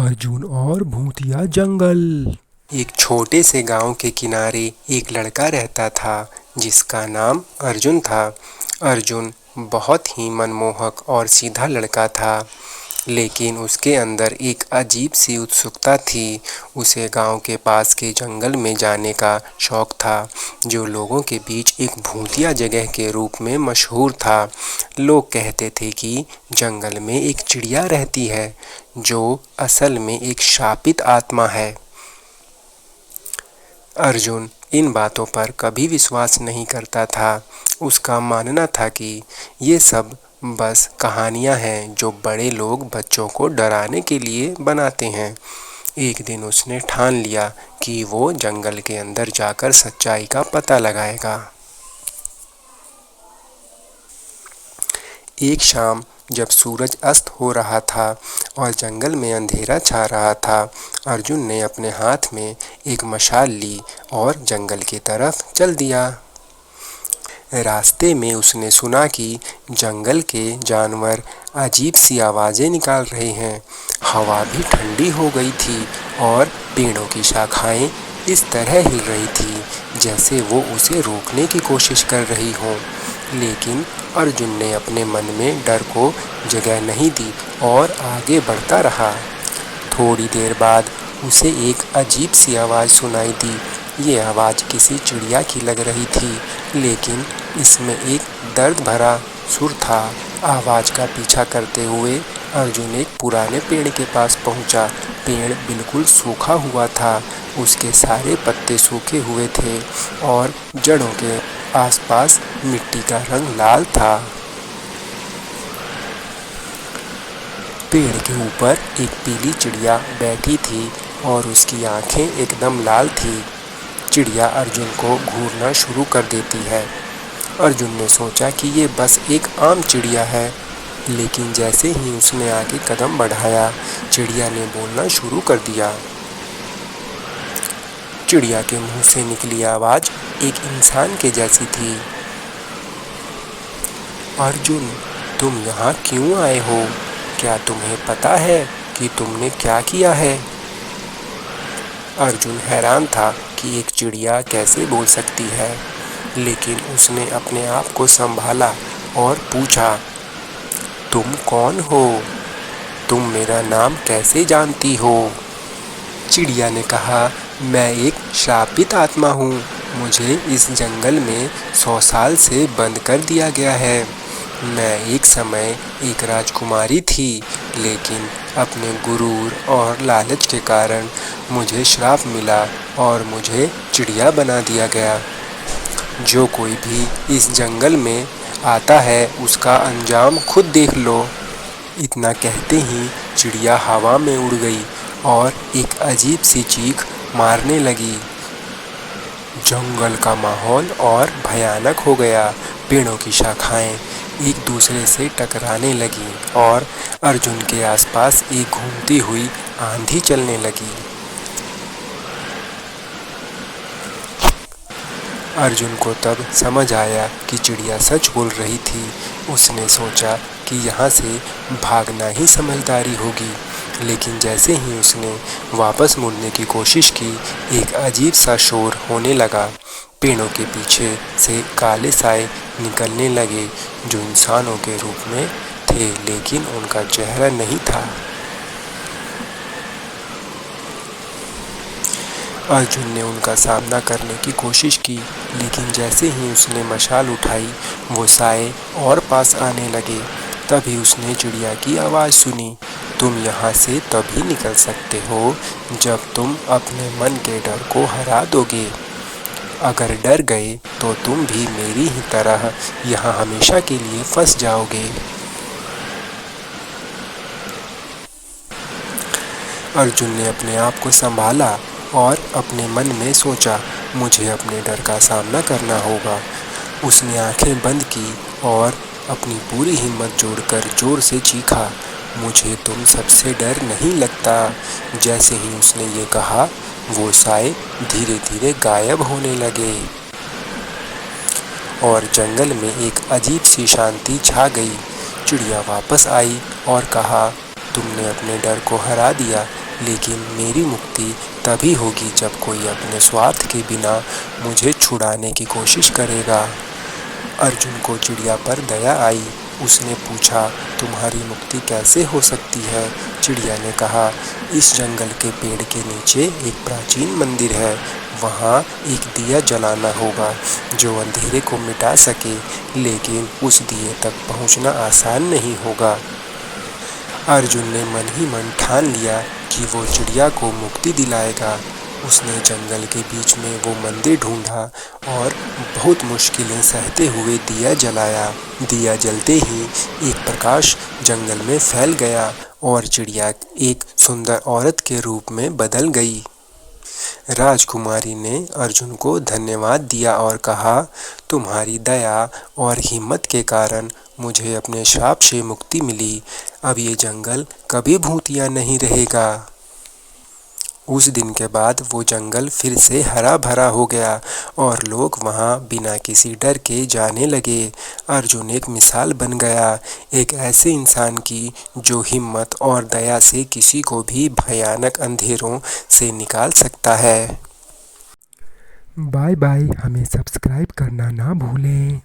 अर्जुन और भूतिया जंगल। एक छोटे से गांव के किनारे एक लड़का रहता था जिसका नाम अर्जुन था। अर्जुन बहुत ही मनमोहक और सीधा लड़का था, लेकिन उसके अंदर एक अजीब सी उत्सुकता थी। उसे गांव के पास के जंगल में जाने का शौक था, जो लोगों के बीच एक भूतिया जगह के रूप में मशहूर था। लोग कहते थे कि जंगल में एक चिड़िया रहती है जो असल में एक शापित आत्मा है। अर्जुन इन बातों पर कभी विश्वास नहीं करता था। उसका मानना था कि ये सब बस कहानियाँ हैं जो बड़े लोग बच्चों को डराने के लिए बनाते हैं। एक दिन उसने ठान लिया कि वो जंगल के अंदर जाकर सच्चाई का पता लगाएगा। एक शाम जब सूरज अस्त हो रहा था और जंगल में अंधेरा छा रहा था, अर्जुन ने अपने हाथ में एक मशाल ली और जंगल की तरफ चल दिया। रास्ते में उसने सुना कि जंगल के जानवर अजीब सी आवाज़ें निकाल रहे हैं। हवा भी ठंडी हो गई थी और पेड़ों की शाखाएं इस तरह हिल रही थी जैसे वो उसे रोकने की कोशिश कर रही हों। लेकिन अर्जुन ने अपने मन में डर को जगह नहीं दी और आगे बढ़ता रहा। थोड़ी देर बाद उसे एक अजीब सी आवाज़ सुनाई दी। ये आवाज़ किसी चिड़िया की लग रही थी, लेकिन इसमें एक दर्द भरा सुर था। आवाज़ का पीछा करते हुए अर्जुन एक पुराने पेड़ के पास पहुंचा। पेड़ बिल्कुल सूखा हुआ था, उसके सारे पत्ते सूखे हुए थे और जड़ों के आसपास मिट्टी का रंग लाल था। पेड़ के ऊपर एक पीली चिड़िया बैठी थी और उसकी आंखें एकदम लाल थी। चिड़िया अर्जुन को घूरना शुरू कर देती है। अर्जुन ने सोचा कि ये बस एक आम चिड़िया है, लेकिन जैसे ही उसने आगे कदम बढ़ाया, चिड़िया ने बोलना शुरू कर दिया। चिड़िया के मुंह से निकली आवाज़ एक इंसान के जैसी थी। अर्जुन, तुम यहाँ क्यों आए हो? क्या तुम्हें पता है कि तुमने क्या किया है? अर्जुन हैरान था कि एक चिड़िया कैसे बोल सकती है, लेकिन उसने अपने आप को संभाला और पूछा, तुम कौन हो? तुम मेरा नाम कैसे जानती हो? चिड़िया ने कहा, मैं एक श्रापित आत्मा हूँ। मुझे इस जंगल में 100 साल से बंद कर दिया गया है। मैं एक समय एक राजकुमारी थी, लेकिन अपने गुरूर और लालच के कारण मुझे श्राप मिला और मुझे चिड़िया बना दिया गया। जो कोई भी इस जंगल में आता है उसका अंजाम खुद देख लो। इतना कहते ही चिड़िया हवा में उड़ गई और एक अजीब सी चीख मारने लगी। जंगल का माहौल और भयानक हो गया। पेड़ों की शाखाएं एक दूसरे से टकराने लगी और अर्जुन के आसपास एक घूमती हुई आंधी चलने लगी। अर्जुन को तब समझ आया कि चिड़िया सच बोल रही थी। उसने सोचा कि यहाँ से भागना ही समझदारी होगी, लेकिन जैसे ही उसने वापस मुड़ने की कोशिश की, एक अजीब सा शोर होने लगा। पेड़ों के पीछे से काले साए निकलने लगे जो इंसानों के रूप में थे, लेकिन उनका चेहरा नहीं था। अर्जुन ने उनका सामना करने की कोशिश की, लेकिन जैसे ही उसने मशाल उठाई, वो साए और पास आने लगे। तभी उसने चिड़िया की आवाज़ सुनी, तुम यहाँ से तभी निकल सकते हो जब तुम अपने मन के डर को हरा दोगे। अगर डर गए तो तुम भी मेरी ही तरह यहाँ हमेशा के लिए फंस जाओगे। अर्जुन ने अपने आप को संभाला और अपने मन में सोचा, मुझे अपने डर का सामना करना होगा। उसने आंखें बंद की और अपनी पूरी हिम्मत जोड़कर जोर से चीखा, मुझे तुम सबसे डर नहीं लगता। जैसे ही उसने ये कहा, वो साए धीरे धीरे गायब होने लगे और जंगल में एक अजीब सी शांति छा गई। चिड़िया वापस आई और कहा, तुमने अपने डर को हरा दिया, लेकिन मेरी मुक्ति तभी होगी जब कोई अपने स्वार्थ के बिना मुझे छुड़ाने की कोशिश करेगा। अर्जुन को चिड़िया पर दया आई। उसने पूछा, तुम्हारी मुक्ति कैसे हो सकती है? चिड़िया ने कहा, इस जंगल के पेड़ के नीचे एक प्राचीन मंदिर है। वहाँ एक दिया जलाना होगा जो अंधेरे को मिटा सके, लेकिन उस दिए तक पहुँचना आसान नहीं होगा। अर्जुन ने मन ही मन ठान लिया कि वो चिड़िया को मुक्ति दिलाएगा। उसने जंगल के बीच में वो मंदिर ढूंढा और बहुत मुश्किलें सहते हुए दिया जलाया। दिया जलते ही एक प्रकाश जंगल में फैल गया और चिड़िया एक सुंदर औरत के रूप में बदल गई। राजकुमारी ने अर्जुन को धन्यवाद दिया और कहा, तुम्हारी दया और हिम्मत के कारण मुझे अपने श्राप से मुक्ति मिली। अब ये जंगल कभी भूतिया नहीं रहेगा। उस दिन के बाद वो जंगल फिर से हरा भरा हो गया और लोग वहाँ बिना किसी डर के जाने लगे। अर्जुन एक मिसाल बन गया, एक ऐसे इंसान की जो हिम्मत और दया से किसी को भी भयानक अंधेरों से निकाल सकता है। बाय बाय, हमें सब्सक्राइब करना ना भूलें।